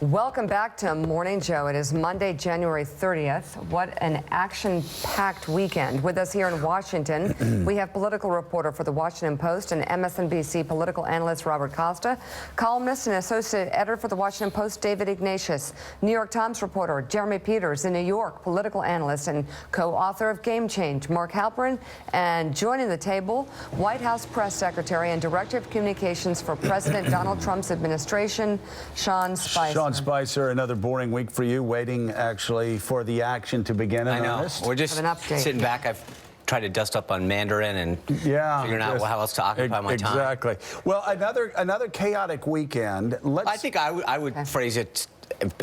Welcome back to Morning Joe. It is Monday, January 30th. What an action-packed weekend. With us here in Washington, we have political reporter for the Washington Post and MSNBC political analyst Robert Costa, columnist and associate editor for the Washington Post David Ignatius, New York Times reporter Jeremy Peters in New York, political analyst and co-author of Game Change Mark Halperin, and joining the table, White House press secretary and director of communications for President Donald Trump's administration, Sean Spicer. Spicer, another boring week for you, waiting actually for the action to begin. I know. We're just sitting back. I've tried to dust up on Mandarin and figuring out how else to occupy my time. Exactly. Well, another chaotic weekend. I think I would phrase it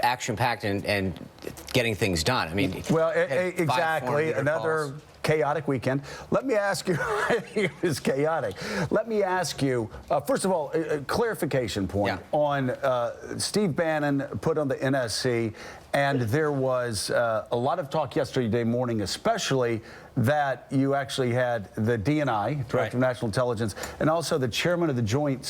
action-packed and getting things done. I mean, well, exactly. Another chaotic weekend. Let me ask you, it was chaotic. Let me ask you, first of all, a clarification point on Steve Bannon put on the NSC, and there was a lot of talk yesterday morning, especially that you actually had the DNI, Director of National Intelligence, and also the chairman of the Joint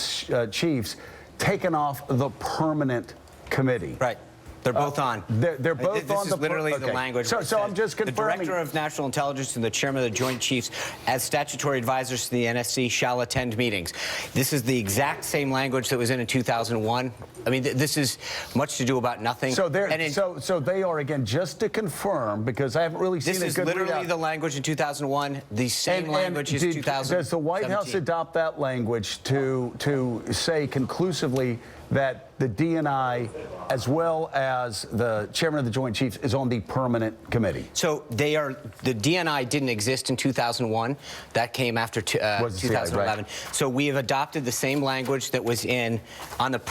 Chiefs taken off the permanent committee. Right. They're both on. They're both this on. This is literally the language. So I'm just confirming. The Director of National Intelligence and the Chairman of the Joint Chiefs, as statutory advisors to the NSC, shall attend meetings. This is the exact same language that was in 2001. I mean, this is much to do about nothing. So so they are, again, just to confirm, because I haven't really seen a good This is literally the language in 2001, the same language as 2017. Does the White House adopt that language to say conclusively that the DNI, as well as the chairman of the Joint Chiefs, is on the permanent committee? So the DNI didn't exist in 2001. That came after 2011. Right. So we have adopted the same language that was on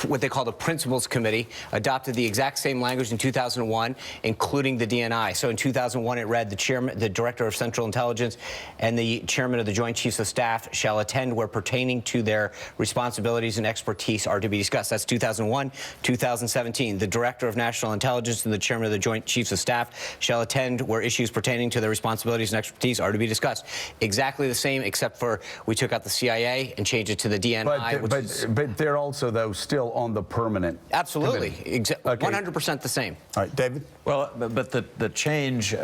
what they call the Principals Committee, adopted the exact same language in 2001, including the DNI. So in 2001, it read the Director of Central Intelligence and the Chairman of the Joint Chiefs of Staff shall attend where pertaining to their responsibilities and expertise are to be discussed. That's 2001. 2017, the Director of National Intelligence and the Chairman of the Joint Chiefs of Staff shall attend where issues pertaining to their responsibilities and expertise are to be discussed. Exactly the same, except for we took out the CIA and changed it to the DNI. But they're also, though, still on the permanent. Absolutely. 100% the same. All right, David? Well, but the change,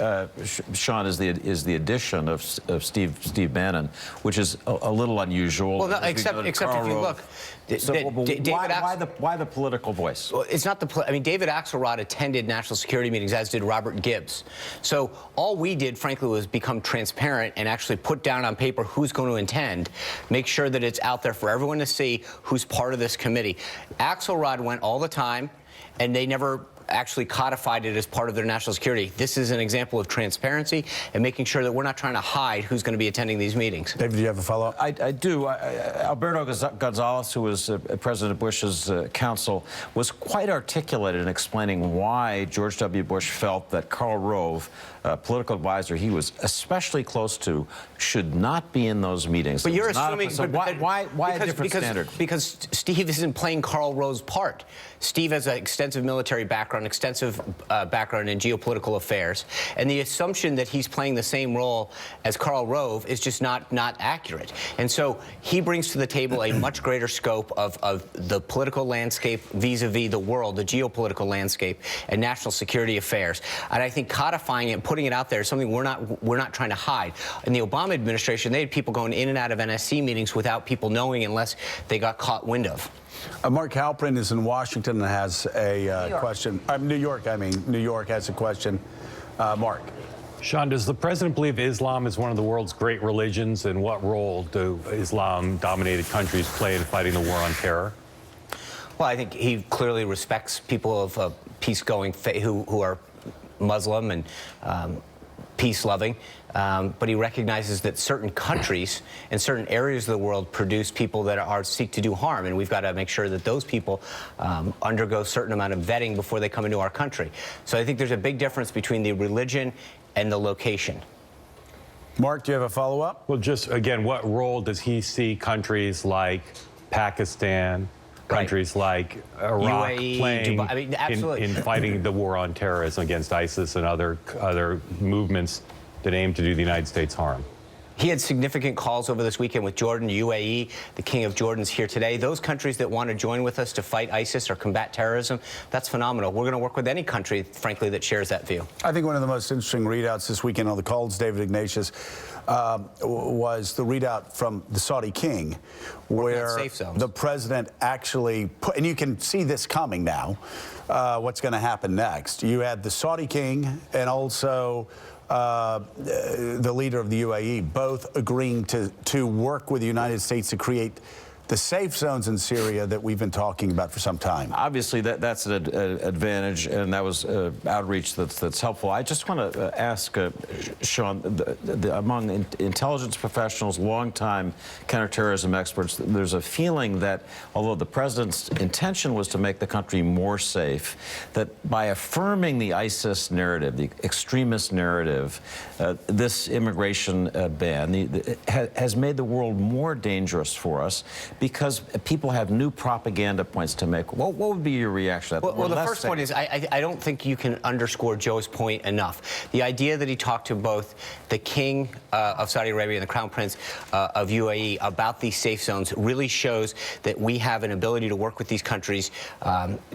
Sean, is the addition of Steve Bannon, which is a little unusual. Well, no, except if you look. So, why the political voice? Well, it's not I mean, David Axelrod attended national security meetings, as did Robert Gibbs. So all we did, frankly, was become transparent and actually put down on paper who's going to attend, make sure that it's out there for everyone to see who's part of this committee. Axelrod went all the time, and they never actually codified it as part of their national security. This is an example of transparency and making sure that we're not trying to hide who's going to be attending these meetings. David, do you have a follow-up? I do. Alberto Gonzales, who was President Bush's counsel, was quite articulate in explaining why George W. Bush felt that Karl Rove, a political advisor he was especially close to, should not be in those meetings. But you're assuming... So why a different standard? Because Steve isn't playing Karl Rove's part. Steve has an extensive military background, extensive background in geopolitical affairs, and the assumption that he's playing the same role as Karl Rove is just not accurate. And so he brings to the table a much greater scope of the political landscape vis-a-vis the world, the geopolitical landscape, and national security affairs. And I think codifying it and putting it out there is something we're not trying to hide. In the Obama administration, they had people going in and out of NSC meetings without people knowing unless they got caught wind of. Mark Halperin is in Washington and has a question. New York has a question. Mark. Sean, does the president believe Islam is one of the world's great religions, and what role do Islam-dominated countries play in fighting the war on terror? Well, I think he clearly respects people of peace-going faith who are Muslim and peace-loving. But he recognizes that certain countries and certain areas of the world produce people that seek to do harm, and we've got to make sure that those people undergo a certain amount of vetting before they come into our country. So I think there's a big difference between the religion and the location. Mark, do you have a follow-up? Well, just again, what role does he see countries like Pakistan, countries like Iraq UAE, playing Dubai, I mean, absolutely. in fighting the war on terrorism against ISIS and other movements that aim to do the United States harm? He had significant calls over this weekend with Jordan, UAE. The King of Jordan's here today. Those countries that want to join with us to fight ISIS or combat terrorism, that's phenomenal. We're going to work with any country, frankly, that shares that view. I think one of the most interesting readouts this weekend on the calls, David Ignatius, was the readout from the Saudi king, where the president actually put, and you can see this coming now, what's going to happen next. You had the Saudi king and also the leader of the UAE both agreeing to work with the United States to create the safe zones in Syria that we've been talking about for some time. Obviously, that's an advantage, and that was outreach that's helpful. I just want to ask, Sean, among intelligence professionals, longtime counterterrorism experts, there's a feeling that although the president's intention was to make the country more safe, that by affirming the ISIS narrative, the extremist narrative, this immigration ban has made the world more dangerous for us, because people have new propaganda points to make. What would be your reaction to that? Well, the first point is I don't think you can underscore Joe's point enough. The idea that he talked to both the King of Saudi Arabia and the Crown Prince of UAE about these safe zones really shows that we have an ability to work with these countries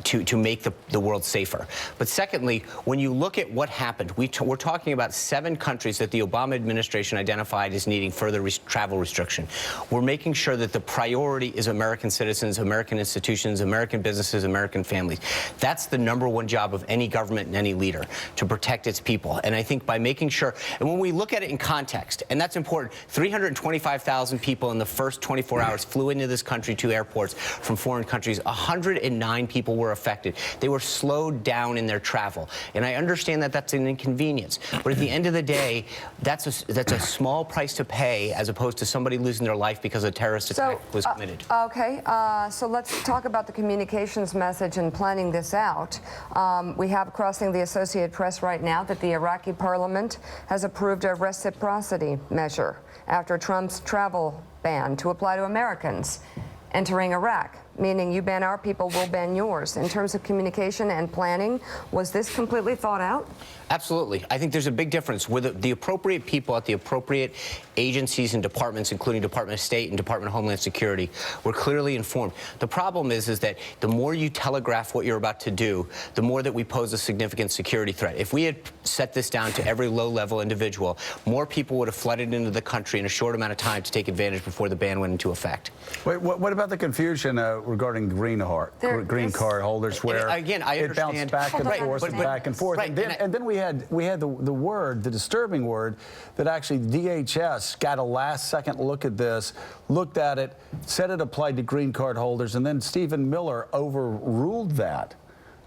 to make the world safer. But secondly, when you look at what happened, we're talking about 7 countries that the Obama administration identified as needing further travel restriction. We're making sure that the priority is American citizens, American institutions, American businesses, American families. That's the #1 job of any government and any leader, to protect its people. And I think by making sure, and when we look at it in context, and that's important, 325,000 people in the first 24 hours flew into this country to airports from foreign countries. 109 people were affected. They were slowed down in their travel. And I understand that that's an inconvenience. But at the end of the day, that's a small price to pay as opposed to somebody losing their life because a terrorist attack was committed. Okay, so let's talk about the communications message and planning this out. We have crossing the Associated Press right now that the Iraqi parliament has approved a reciprocity measure after Trump's travel ban to apply to Americans entering Iraq, meaning you ban our people, we'll ban yours. In terms of communication and planning, was this completely thought out? Absolutely. I think there's a big difference with the appropriate people at the appropriate agencies and departments, including Department of State and Department of Homeland Security, were clearly informed. The problem is that the more you telegraph what you're about to do, the more that we pose a significant security threat. If we had set this down to every low-level individual, more people would have flooded into the country in a short amount of time to take advantage before the ban went into effect. Wait, what about the confusion regarding green card holders, where again, I it understand. bounced back and forth and back and forth, Right, and then we had the disturbing word that actually DHS got a last-second look at this, looked at it, said it applied to green card holders, and then Stephen Miller overruled that.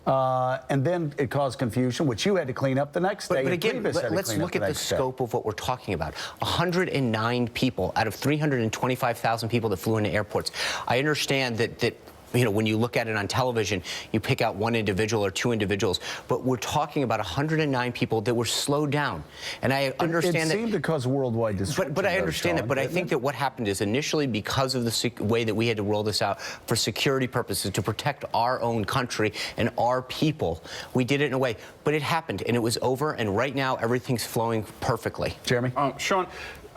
And then it caused confusion, which you had to clean up the next day. But again, let's look at the scope of what we're talking about. 109 people out of 325,000 people that flew into airports. I understand that you know, when you look at it on television, you pick out one individual or 2 individuals, but we're talking about 109 people that were slowed down. And I understand that. It seemed to cause worldwide disruption. But I understand that. But I think that what happened is initially, because of the way that we had to roll this out for security purposes to protect our own country and our people, we did it in a way. But it happened, and it was over, and right now everything's flowing perfectly. Jeremy? Sean,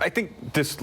I think this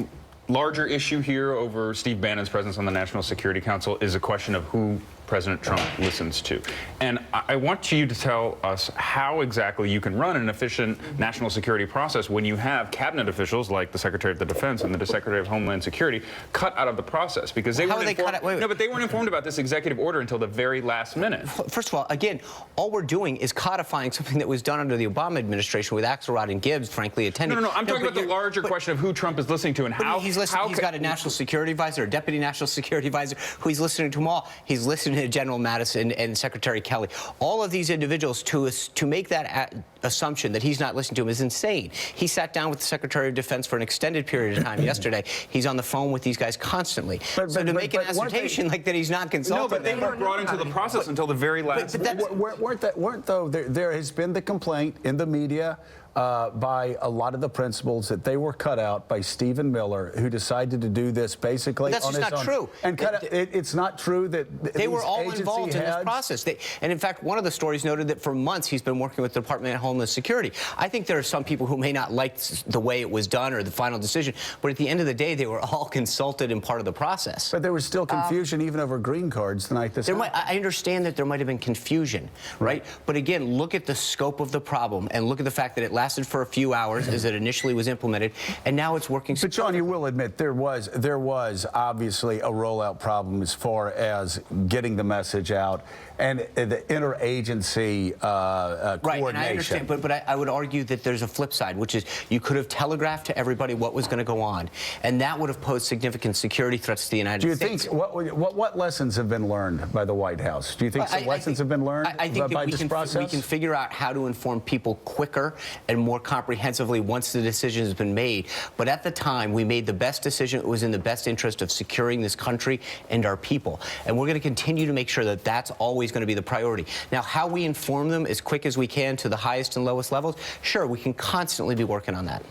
larger issue here over Steve Bannon's presence on the National Security Council is a question of who President Trump listens to. And I want you to tell us how exactly you can run an efficient national security process when you have cabinet officials like the Secretary of the Defense and the Secretary of Homeland Security cut out of the process because they weren't informed. No, but they weren't informed about this executive order until the very last minute. First of all, again, all we're doing is codifying something that was done under the Obama administration with Axelrod and Gibbs, frankly, attending. No, I'm talking about the larger question of who Trump is listening to and how he's listening. He's got a national security advisor, a deputy national security advisor, who he's listening to them all. He's listening to General Mattis and Secretary Kelly. All of these individuals to make that assumption that he's not listening to him is insane. He sat down with the Secretary of Defense for an extended period of time yesterday. He's on the phone with these guys constantly. So to make an assertion like that he's not consulted. No, but they weren't brought into the process until the very last minute. Weren't though, there has been the complaint in the media by a lot of the principals that they were cut out by Stephen Miller, who decided to do this basically But that's on just his not own. true. And it's not true that they were these all agency involved in this heads- process. And in fact, one of the stories noted that for months he's been working with the Department of Homeland Security. I think there are some people who may not like the way it was done or the final decision, but at the end of the day, they were all consulted and part of the process. But there was still confusion even over green cards the night this happened. I understand that there might have been confusion, right? But again, look at the scope of the problem and look at the fact that it lasted for a few hours as it initially was implemented, and now it's working. But John, you will admit there was obviously a rollout problem as far as getting the message out and the interagency coordination. Right, and I understand, but I would argue that there's a flip side, which is you could have telegraphed to everybody what was going to go on, and that would have posed significant security threats to the United States. Do you think what lessons have been learned by the White House? Do you think some lessons have been learned I think by that this process? we can figure out how to inform people quicker and more comprehensively once the decision has been made. But at the time, we made the best decision. It was in the best interest of securing this country and our people. And we're going to continue to make sure that that's always going to be the priority. Now, how we inform them as quick as we can to the highest and lowest levels, sure, we can constantly be working on that.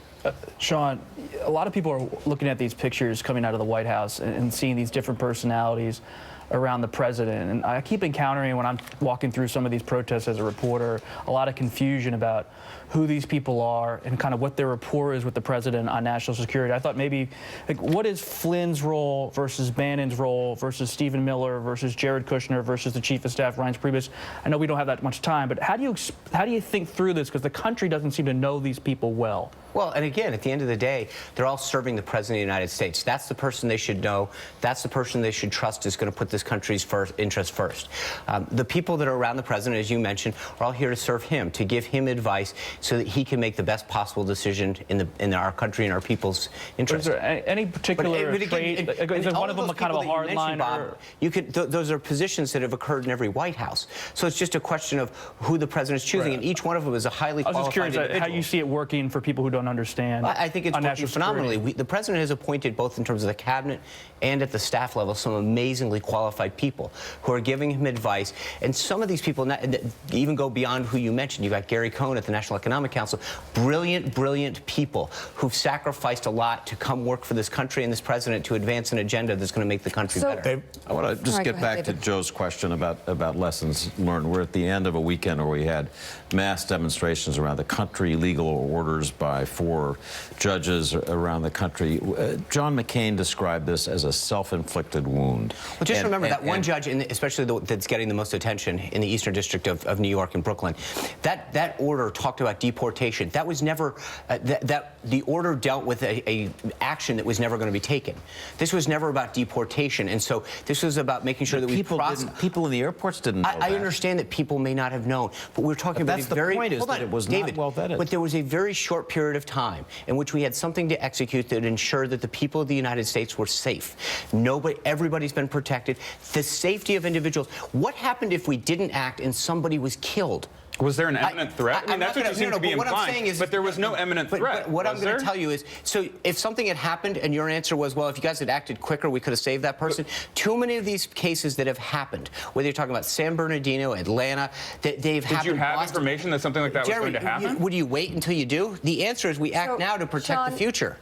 Sean, a lot of people are looking at these pictures coming out of the White House and seeing these different personalities around the president. And I keep encountering, when I'm walking through some of these protests as a reporter, a lot of confusion about who these people are and kind of what their rapport is with the president on national security. I thought maybe, like, what is Flynn's role versus Bannon's role versus Stephen Miller versus Jared Kushner versus the Chief of Staff, Reince Priebus? I know we don't have that much time, but how do you think through this? Because the country doesn't seem to know these people well. Well, and again, at the end of the day, they're all serving the President of the United States. That's the person they should know. That's the person they should trust is going to put this country's interest first. The people that are around the President, as you mentioned, are all here to serve him, to give him advice so that he can make the best possible decision in our country and our people's interest. Is there any particular trait? Is one of them kind of a hard line? Those are positions that have occurred in every White House. So it's just a question of who the President is choosing, and each one of them is a highly qualified individual. I was just curious how you see it working for people who don't understand. I think it's working phenomenally. The President has appointed, both in terms of the cabinet and at the staff level, some amazingly qualified people who are giving him advice. And some of these people even go beyond who you mentioned. You've got Gary Cohn at the National Economic Council. Brilliant, brilliant people who've sacrificed a lot to come work for this country and this president to advance an agenda that's going to make the country better. I want to just get back to Joe's question about lessons learned. We're at the end of a weekend where we had mass demonstrations around the country, legal orders by 4 judges around the country. John McCain described this as a self-inflicted wound. Well, just remember that one judge, especially that's getting the most attention in the Eastern District of New York and Brooklyn, that order talked about deportation. That was never, the order dealt with a action that was never going to be taken. This was never about deportation, and so this was about making sure that people in the airports didn't know that. I understand that people may not have known, but we're talking about that's the point, is that it was not well vetted. But there was a very short period of time in which we had something to execute that ensured that the people of the United States were safe. Everybody's been protected. The safety of individuals. What happened if we didn't act and somebody was killed? Was there an imminent threat? I mean, that's what you seem to be implying. But there was no imminent threat. But what I'm going to tell you is, so if something had happened and your answer was, well, if you guys had acted quicker, we could have saved that person. Too many of these cases that have happened, whether you're talking about San Bernardino, Atlanta, they've happened. Did you have information that something like that was going to happen? Would you wait until you do? The answer is we act now to protect the future.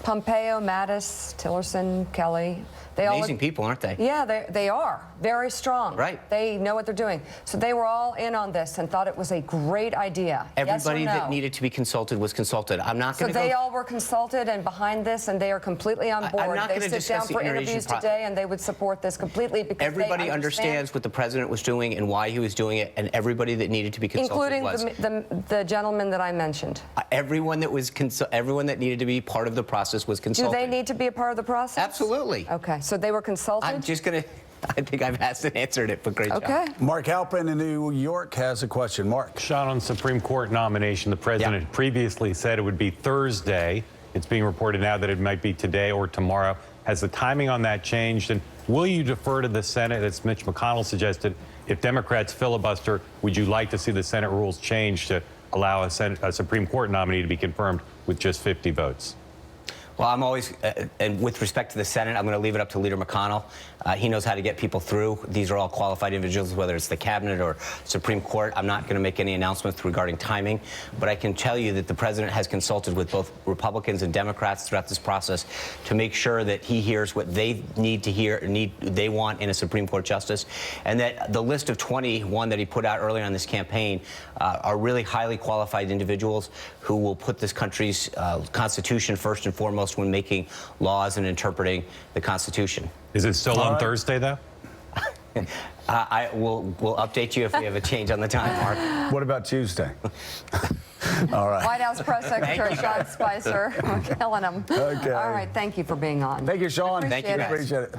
Pompeo, Mattis, Tillerson, Kelly. Amazing people, aren't they? Yeah, they are. Very strong. Right. They know what they're doing. So they were all in on this and thought it was a great idea. Everybody that needed to be consulted was consulted. I'm not going to So they all were consulted and behind this, and they are completely on board. I'm not going to discuss sit down for interviews today, and they would support this completely because everybody understands what the president was doing and why he was doing it, and everybody that needed to be consulted was. Including the gentleman that I mentioned. Everyone that needed to be part of the process was consulted. Do they need to be a part of the process? Absolutely. Okay, so they were consulted? I'm just going to... I think I've asked and answered it, but great job. Okay. Mark Halpin in New York has a question. Mark. Sean, on the Supreme Court nomination, the president previously said it would be Thursday. It's being reported now that it might be today or tomorrow. Has the timing on that changed? And will you defer to the Senate, as Mitch McConnell suggested? If Democrats filibuster, would you like to see the Senate rules changed to allow a Supreme Court nominee to be confirmed with just 50 votes? Well, I'm always, and with respect to the Senate, I'm going to leave it up to Leader McConnell. He knows how to get people through. These are all qualified individuals, whether it's the cabinet or Supreme Court. I'm not going to make any announcements regarding timing, but I can tell you that the president has consulted with both Republicans and Democrats throughout this process to make sure that he hears what they need to hear, they want in a Supreme Court justice, and that the list of 21 that he put out earlier on this campaign are really highly qualified individuals who will put this country's Constitution first and foremost when making laws and interpreting the Constitution. Is it still on Thursday, though? We'll update you if we have a change on the time, Mark. What about Tuesday? All right. White House Press Secretary Sean Spicer. We're killing him. Okay. All right. Thank you for being on. Thank you, Sean. Thank you, guys. Appreciate it.